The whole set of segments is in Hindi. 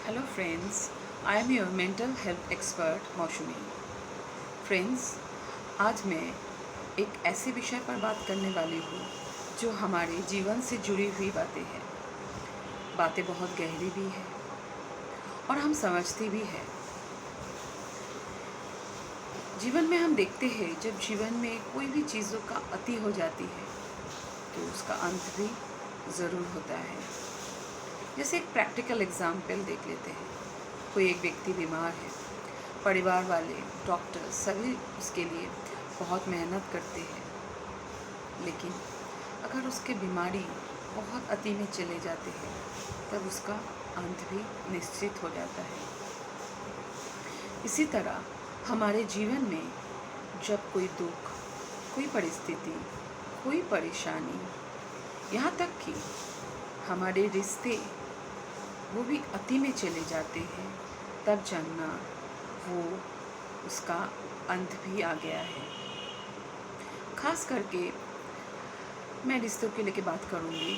Hello friends, I am your mental health expert मौसमी। फ्रेंड्स, आज मैं एक ऐसे विषय पर बात करने वाली हूँ जो हमारे जीवन से जुड़ी हुई बातें हैं। बातें बहुत गहरी भी है और हम समझते भी हैं। जीवन में हम देखते हैं जब जीवन में कोई भी चीज़ों का अति हो जाती है तो उसका अंत भी ज़रूर होता है। जैसे एक प्रैक्टिकल एग्जाम्पल देख लेते हैं। कोई एक व्यक्ति बीमार है, परिवार वाले, डॉक्टर सभी उसके लिए बहुत मेहनत करते हैं, लेकिन अगर उसके बीमारी बहुत अति में चले जाते हैं तब उसका अंत भी निश्चित हो जाता है। इसी तरह हमारे जीवन में जब कोई दुख, कोई परिस्थिति, कोई परेशानी, यहाँ तक कि हमारे रिश्ते वो भी अति में चले जाते हैं, तब जानना वो उसका अंत भी आ गया है। खास करके मैं रिश्तों के लेके बात करूँगी।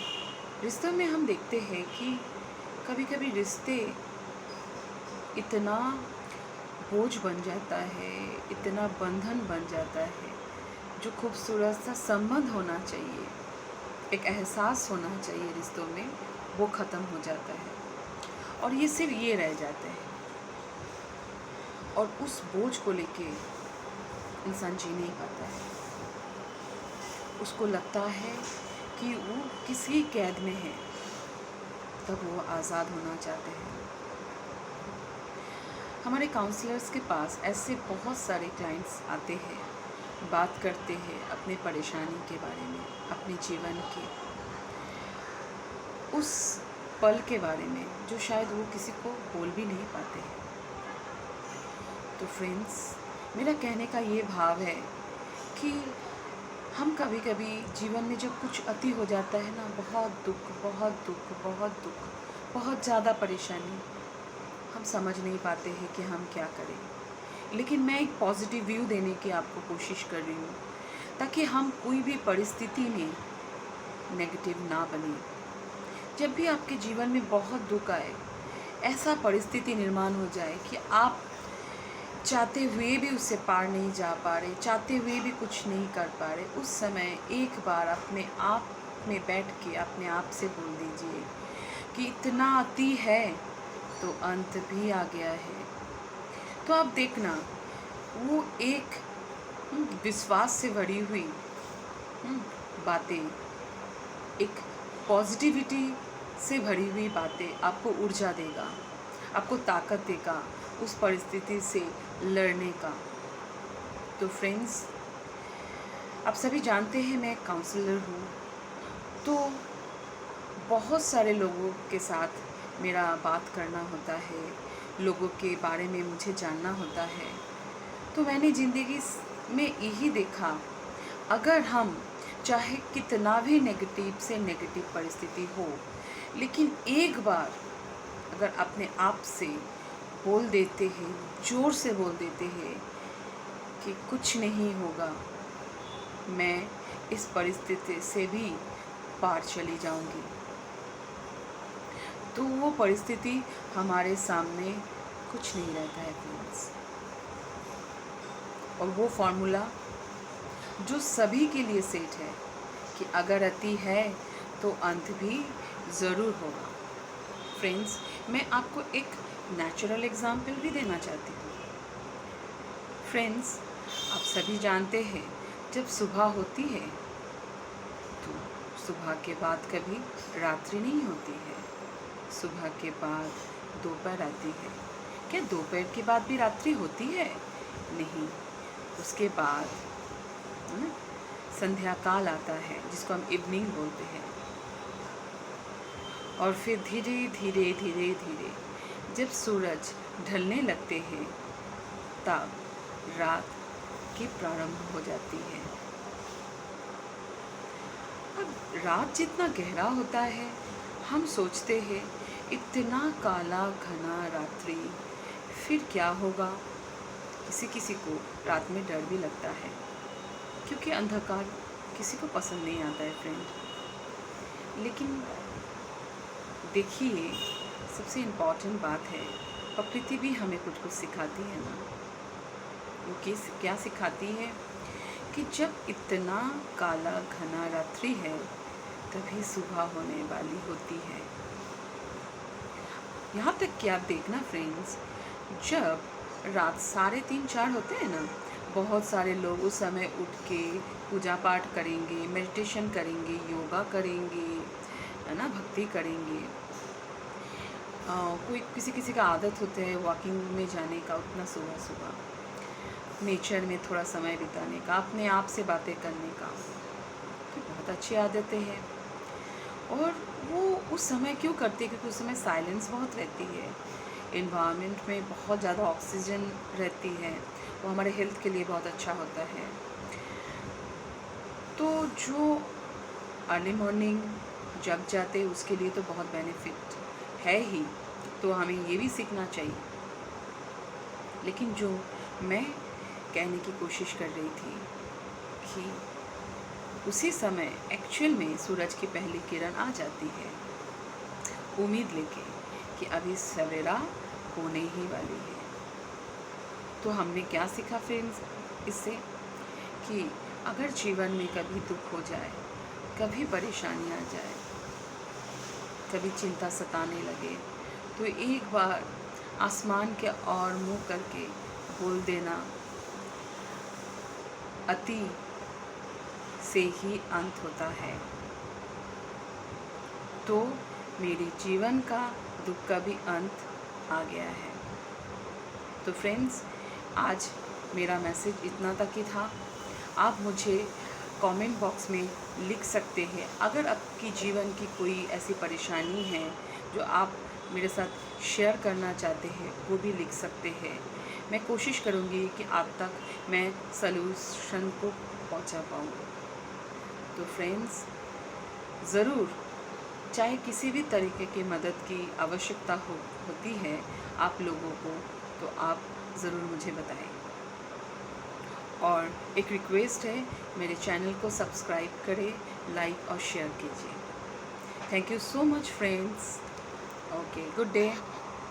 रिश्तों में हम देखते हैं कि कभी कभी रिश्ते इतना बोझ बन जाता है, इतना बंधन बन जाता है, जो खूबसूरत सा संबंध होना चाहिए, एक एहसास होना चाहिए रिश्तों में, वो ख़त्म हो जाता है और ये सिर्फ ये रह जाता है। और उस बोझ को लेके इंसान जी नहीं पाता है। उसको लगता है कि वो किसी कैद में है, तब वो आज़ाद होना चाहते हैं। हमारे काउंसलर्स के पास ऐसे बहुत सारे क्लाइंट्स आते हैं, बात करते हैं अपने परेशानी के बारे में, अपने जीवन के उस पल के बारे में जो शायद वो किसी को बोल भी नहीं पाते हैं। तो फ्रेंड्स, मेरा कहने का ये भाव है कि हम कभी कभी जीवन में जब कुछ अति हो जाता है ना, बहुत दुख, बहुत दुख, बहुत दुख, बहुत ज़्यादा परेशानी, हम समझ नहीं पाते हैं कि हम क्या करें। लेकिन मैं एक पॉजिटिव व्यू देने की आपको कोशिश कर रही हूँ, ताकि हम कोई भी परिस्थिति में नेगेटिव ना बने। जब भी आपके जीवन में बहुत दुख आए, ऐसा परिस्थिति निर्माण हो जाए कि आप चाहते हुए भी उससे पार नहीं जा पा रहे, चाहते हुए भी कुछ नहीं कर पा रहे, उस समय एक बार अपने आप में बैठ के अपने आप से बोल दीजिए कि इतना अति है तो अंत भी आ गया है। तो आप देखना, वो एक विश्वास से भरी हुई बातें, एक पॉजिटिविटी से भरी हुई बातें आपको ऊर्जा देगा, आपको ताकत देगा उस परिस्थिति से लड़ने का। तो फ्रेंड्स, आप सभी जानते हैं मैं काउंसलर हूँ, तो बहुत सारे लोगों के साथ मेरा बात करना होता है, लोगों के बारे में मुझे जानना होता है। तो मैंने ज़िंदगी में यही देखा, अगर हम चाहे कितना भी नेगेटिव से नेगेटिव परिस्थिति हो, लेकिन एक बार अगर अपने आप से बोल देते हैं, ज़ोर से बोल देते हैं कि कुछ नहीं होगा, मैं इस परिस्थिति से भी पार चली जाऊंगी, तो वो परिस्थिति हमारे सामने कुछ नहीं रहता है फ्रेंड्स। और वो फॉर्मूला जो सभी के लिए सेट है कि अगर अति है तो अंत भी ज़रूर होगा। फ्रेंड्स, मैं आपको एक नेचुरल एग्जाम्पल भी देना चाहती हूँ। फ्रेंड्स, आप सभी जानते हैं जब सुबह होती है तो सुबह के बाद कभी रात्रि नहीं होती है, सुबह के बाद दोपहर आती है। क्या दोपहर के बाद भी रात्रि होती है? नहीं, उसके बाद संध्या काल आता है, जिसको हम इवनिंग बोलते हैं। और फिर धीरे धीरे धीरे धीरे जब सूरज ढलने लगते हैं तब रात की प्रारंभ हो जाती है। अब रात जितना गहरा होता है, हम सोचते हैं इतना काला घना रात्रि, फिर क्या होगा। किसी किसी को रात में डर भी लगता है, क्योंकि अंधकार किसी को पसंद नहीं आता है फ्रेंड। लेकिन देखिए, सबसे इम्पॉर्टेंट बात है, प्रकृति भी हमें कुछ कुछ सिखाती है ना। वो क्या सिखाती है कि जब इतना काला घना रात्रि है तभी सुबह होने वाली होती है। यहाँ तक कि आप देखना फ्रेंड्स, जब रात 3:30-4 होते हैं ना, बहुत सारे लोग उस समय उठ के पूजा पाठ करेंगे, मेडिटेशन करेंगे, योगा करेंगे, है ना, भक्ति करेंगे। कोई किसी किसी का आदत होता है वॉकिंग में जाने का, उतना सुबह सुबह नेचर में थोड़ा समय बिताने का, अपने आप से बातें करने का, तो बहुत अच्छी आदतें हैं। और वो उस समय क्यों करते हैं? क्योंकि उस समय साइलेंस बहुत रहती है, इन्वायरमेंट में बहुत ज़्यादा ऑक्सीजन रहती है, वो हमारे हेल्थ के लिए बहुत अच्छा होता है। तो जो अर्ली मॉर्निंग जग जाते उसके लिए तो बहुत बेनिफिट है ही, तो हमें ये भी सीखना चाहिए। लेकिन जो मैं कहने की कोशिश कर रही थी कि उसी समय एक्चुअल में सूरज की पहली किरण आ जाती है, उम्मीद लेके कि अभी सवेरा होने ही वाली है। तो हमने क्या सीखा फ्रेंड्स इससे? कि अगर जीवन में कभी दुख हो जाए, कभी परेशानी आ जाए, कभी चिंता सताने लगे, तो एक बार आसमान के ओर मुँह करके बोल देना, अति से ही अंत होता है। तो मेरे जीवन का दुख का भी अंत आ गया है। तो फ्रेंड्स, आज मेरा मैसेज इतना तक ही था। आप मुझे कमेंट बॉक्स में लिख सकते हैं, अगर आपकी जीवन की कोई ऐसी परेशानी है जो आप मेरे साथ शेयर करना चाहते हैं, वो भी लिख सकते हैं। मैं कोशिश करूँगी कि आप तक मैं सलूशन को पहुँचा पाऊँ। तो फ्रेंड्स, ज़रूर, चाहे किसी भी तरीके की मदद की आवश्यकता होती है आप लोगों को, तो आप ज़रूर मुझे बताएं। और एक रिक्वेस्ट है, मेरे चैनल को सब्सक्राइब करें, लाइक और शेयर कीजिए। Thank you so much friends. Okay, good day.